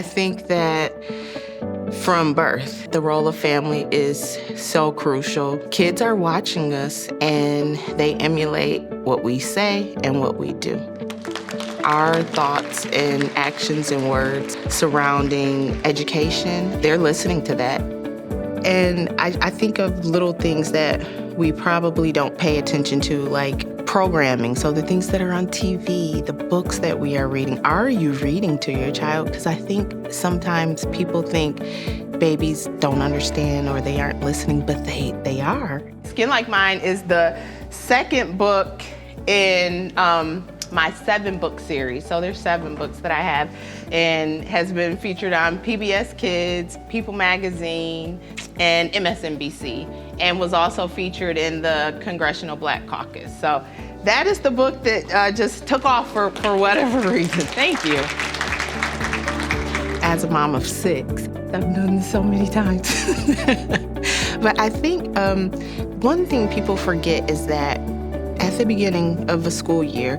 I think that from birth, the role of family is so crucial. Kids are watching us and they emulate what we say and what we do. Our thoughts and actions and words surrounding education, they're listening to that. And I think of little things that we probably don't pay attention to, like programming. So the things that are on TV, the books that we are reading. Are you reading to your child? Because I think sometimes people think babies don't understand or they aren't listening, but they are. Skin Like Mine is the second book in my 7-book series. So there's 7 books that I have and has been featured on PBS Kids, People Magazine, and MSNBC, and was also featured in the Congressional Black Caucus. So that is the book that just took off for whatever reason. Thank you. As a mom of 6, I've done this so many times. But I think one thing people forget is that at the beginning of a school year,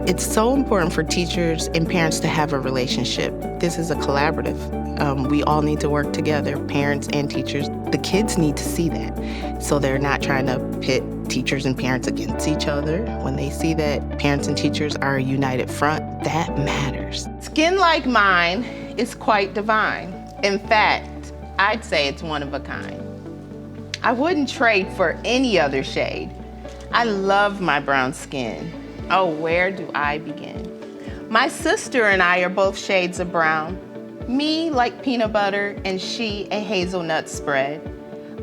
it's so important for teachers and parents to have a relationship. This is a collaborative. We all need to work together, parents and teachers. The kids need to see that, so they're not trying to pit teachers and parents against each other. When they see that parents and teachers are a united front, that matters. Skin Like Mine is quite divine. In fact, I'd say it's one of a kind. I wouldn't trade for any other shade. I love my brown skin. Oh, where do I begin? My sister and I are both shades of brown. Me like peanut butter and she a hazelnut spread.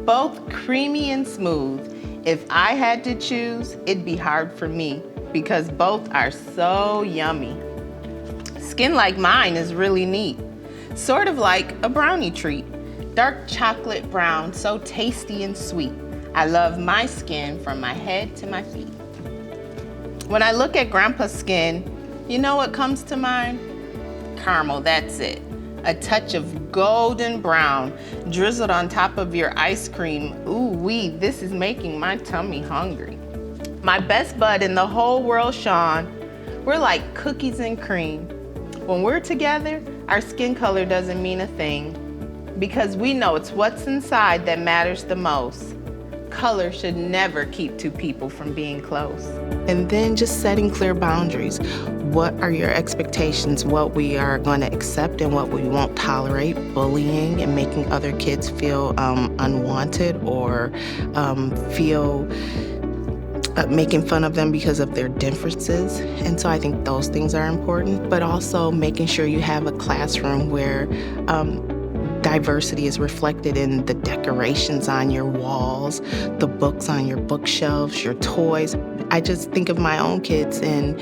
Both creamy and smooth. If I had to choose, it'd be hard for me because both are so yummy. Skin Like Mine is really neat. Sort of like a brownie treat. Dark chocolate brown, so tasty and sweet. I love my skin from my head to my feet. When I look at Grandpa's skin, you know what comes to mind? Caramel, that's it. A touch of golden brown drizzled on top of your ice cream. Ooh wee, this is making my tummy hungry. My best bud in the whole world, Sean, we're like cookies and cream. When we're together, our skin color doesn't mean a thing because we know it's what's inside that matters the most. Color should never keep two people from being close. And then just setting clear boundaries. What are your expectations? What we are going to accept and what we won't tolerate. Bullying and making other kids feel unwanted or feel making fun of them because of their differences. And so I think those things are important, but also making sure you have a classroom where diversity is reflected in the decorations on your walls, the books on your bookshelves, your toys. I just think of my own kids, and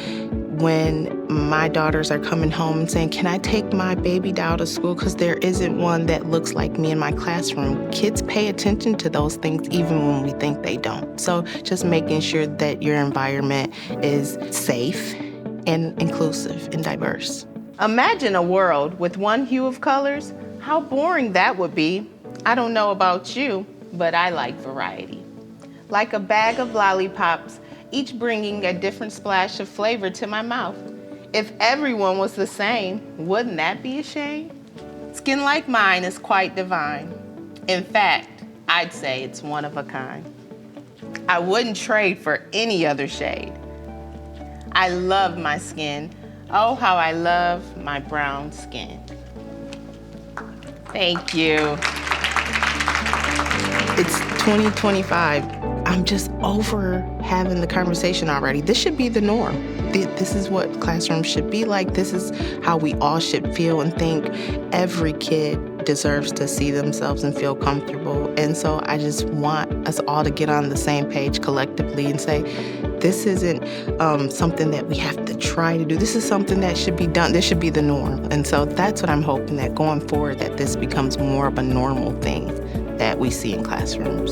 when my daughters are coming home and saying, can I take my baby doll to school because there isn't one that looks like me in my classroom? Kids pay attention to those things even when we think they don't. So just making sure that your environment is safe and inclusive and diverse. Imagine a world with one hue of colors. How boring that would be. I don't know about you, but I like variety. Like a bag of lollipops, each bringing a different splash of flavor to my mouth. If everyone was the same, wouldn't that be a shame? Skin Like Mine is quite divine. In fact, I'd say it's one of a kind. I wouldn't trade for any other shade. I love my skin. Oh, how I love my brown skin. Thank you. It's 2025. I'm just over having the conversation already. This should be the norm. This is what classrooms should be like. This is how we all should feel and think. Every kid deserves to see themselves and feel comfortable. And so I just want us all to get on the same page collectively and say, this isn't something that we have to try to do. This is something that should be done. This should be the norm. And so that's what I'm hoping, that going forward, that this becomes more of a normal thing that we see in classrooms.